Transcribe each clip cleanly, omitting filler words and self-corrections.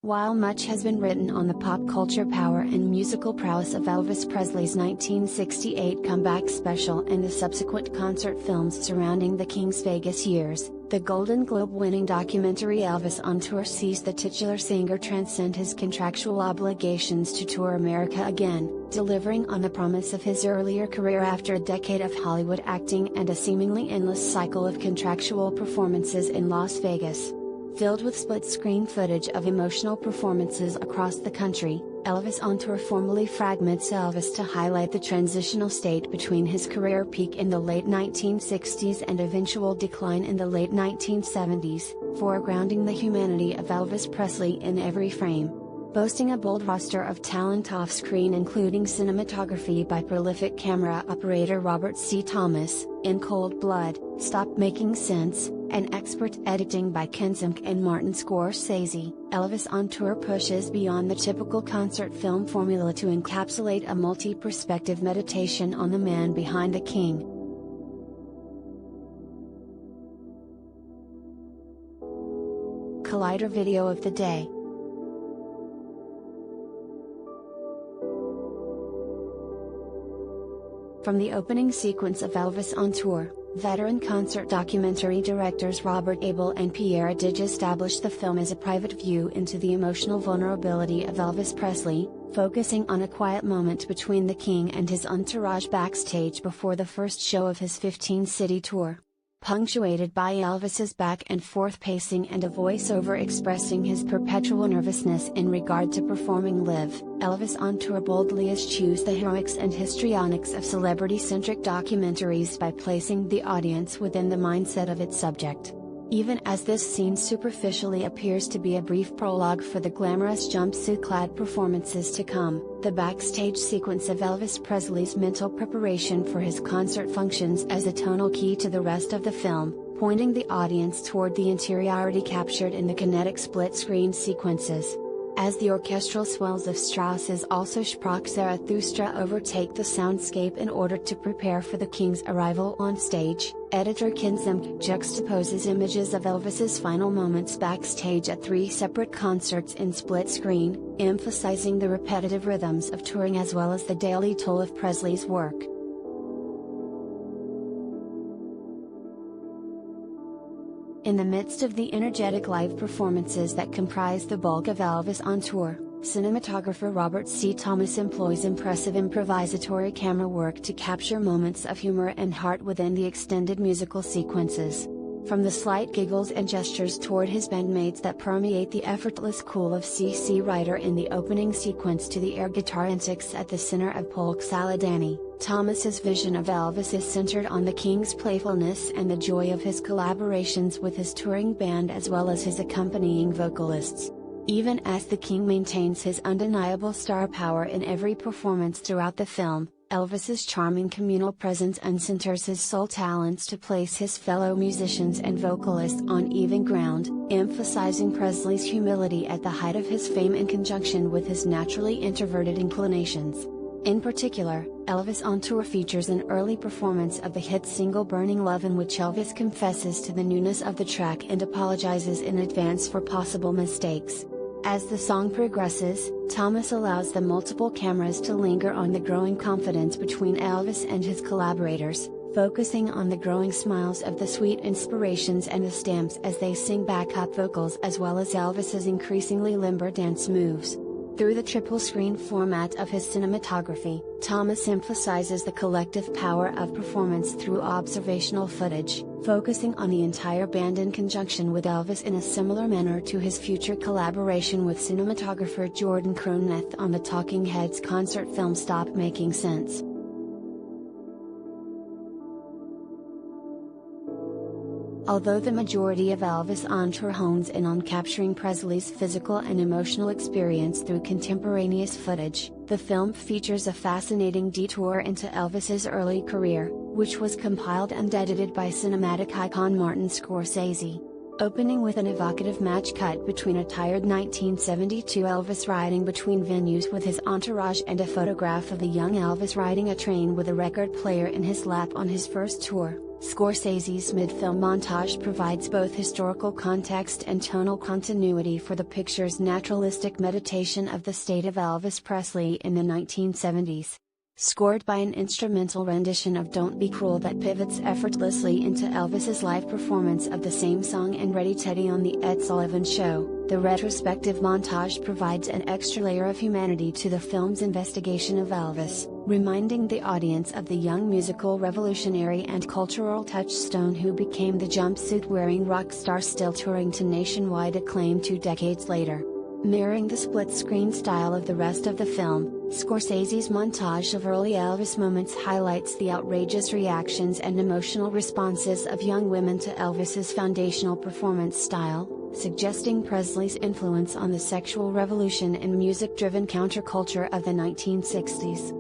While much has been written on the pop culture power and musical prowess of Elvis Presley's 1968 comeback special and the subsequent concert films surrounding the King's Vegas years, the Golden Globe-winning documentary Elvis on Tour sees the titular singer transcend his contractual obligations to tour America again, delivering on the promise of his earlier career after a decade of Hollywood acting and a seemingly endless cycle of contractual performances in Las Vegas. Filled with split-screen footage of emotional performances across the country, Elvis on Tour formally fragments Elvis to highlight the transitional state between his career peak in the late 1960s and eventual decline in the late 1970s, foregrounding the humanity of Elvis Presley in every frame. Boasting a bold roster of talent off-screen including cinematography by prolific camera operator Robert C. Thomas, In Cold Blood, Stop Making Sense, and expert editing by Ken Zimk and Martin Scorsese, Elvis on Tour pushes beyond the typical concert film formula to encapsulate a multi-perspective meditation on the man behind the king. Collider video of the day. From the opening sequence of Elvis on Tour, veteran concert documentary directors Robert Abel and Pierre Dige established the film as a private view into the emotional vulnerability of Elvis Presley, focusing on a quiet moment between the king and his entourage backstage before the first show of his 15-city tour. Punctuated by Elvis's back-and-forth pacing and a voiceover expressing his perpetual nervousness in regard to performing live, Elvis on Tour boldly eschews the heroics and histrionics of celebrity-centric documentaries by placing the audience within the mindset of its subject. Even as this scene superficially appears to be a brief prologue for the glamorous jumpsuit-clad performances to come, the backstage sequence of Elvis Presley's mental preparation for his concert functions as a tonal key to the rest of the film, pointing the audience toward the interiority captured in the kinetic split-screen sequences. As the orchestral swells of Strauss's Also sprach Zarathustra overtake the soundscape in order to prepare for the king's arrival on stage, editor Ken Zimk juxtaposes images of Elvis's final moments backstage at 3 separate concerts in split screen, emphasizing the repetitive rhythms of touring as well as the daily toll of Presley's work. In the midst of the energetic live performances that comprise the bulk of Elvis on Tour, cinematographer Robert C. Thomas employs impressive improvisatory camera work to capture moments of humor and heart within the extended musical sequences. From the slight giggles and gestures toward his bandmates that permeate the effortless cool of C.C. Ryder in the opening sequence to the air guitar antics at the center of Polk Saladani, Thomas's vision of Elvis is centered on the king's playfulness and the joy of his collaborations with his touring band as well as his accompanying vocalists. Even as the king maintains his undeniable star power in every performance throughout the film, Elvis's charming communal presence uncenters his sole talents to place his fellow musicians and vocalists on even ground, emphasizing Presley's humility at the height of his fame in conjunction with his naturally introverted inclinations. In particular, Elvis on Tour features an early performance of the hit single Burning Love in which Elvis confesses to the newness of the track and apologizes in advance for possible mistakes. As the song progresses, Thomas allows the multiple cameras to linger on the growing confidence between Elvis and his collaborators, focusing on the growing smiles of the sweet inspirations and the stamps as they sing backup vocals as well as Elvis's increasingly limber dance moves. Through the triple-screen format of his cinematography, Thomas emphasizes the collective power of performance through observational footage, focusing on the entire band in conjunction with Elvis in a similar manner to his future collaboration with cinematographer Jordan Croneth on the Talking Heads concert film Stop Making Sense. Although the majority of Elvis on Tour hones in on capturing Presley's physical and emotional experience through contemporaneous footage, the film features a fascinating detour into Elvis's early career, which was compiled and edited by cinematic icon Martin Scorsese. Opening with an evocative match cut between a tired 1972 Elvis riding between venues with his entourage and a photograph of the young Elvis riding a train with a record player in his lap on his first tour, Scorsese's mid-film montage provides both historical context and tonal continuity for the picture's naturalistic meditation of the state of Elvis Presley in the 1970s. Scored by an instrumental rendition of Don't Be Cruel that pivots effortlessly into Elvis's live performance of the same song and Ready Teddy on The Ed Sullivan Show, the retrospective montage provides an extra layer of humanity to the film's investigation of Elvis, reminding the audience of the young musical revolutionary and cultural touchstone who became the jumpsuit-wearing rock star still touring to nationwide acclaim 2 decades later. Mirroring the split-screen style of the rest of the film, Scorsese's montage of early Elvis moments highlights the outrageous reactions and emotional responses of young women to Elvis's foundational performance style, suggesting Presley's influence on the sexual revolution and music-driven counterculture of the 1960s.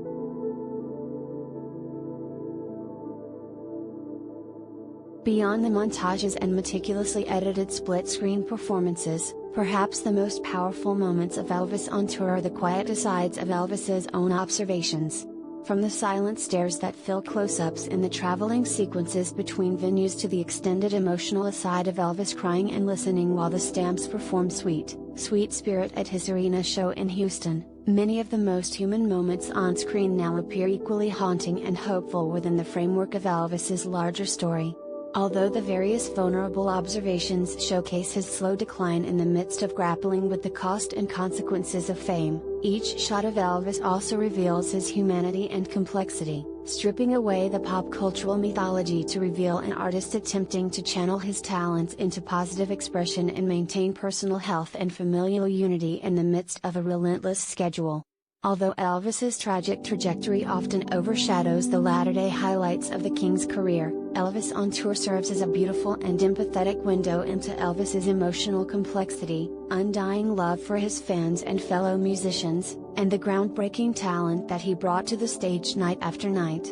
Beyond the montages and meticulously edited split-screen performances, perhaps the most powerful moments of Elvis on tour are the quiet asides of Elvis's own observations. From the silent stares that fill close-ups in the traveling sequences between venues to the extended emotional aside of Elvis crying and listening while the Stamps perform Sweet, Sweet Spirit at his arena show in Houston, many of the most human moments on screen now appear equally haunting and hopeful within the framework of Elvis's larger story. Although the various vulnerable observations showcase his slow decline in the midst of grappling with the cost and consequences of fame, each shot of Elvis also reveals his humanity and complexity, stripping away the pop cultural mythology to reveal an artist attempting to channel his talents into positive expression and maintain personal health and familial unity in the midst of a relentless schedule. Although Elvis's tragic trajectory often overshadows the latter-day highlights of the King's career, Elvis on tour serves as a beautiful and empathetic window into Elvis's emotional complexity, undying love for his fans and fellow musicians, and the groundbreaking talent that he brought to the stage night after night.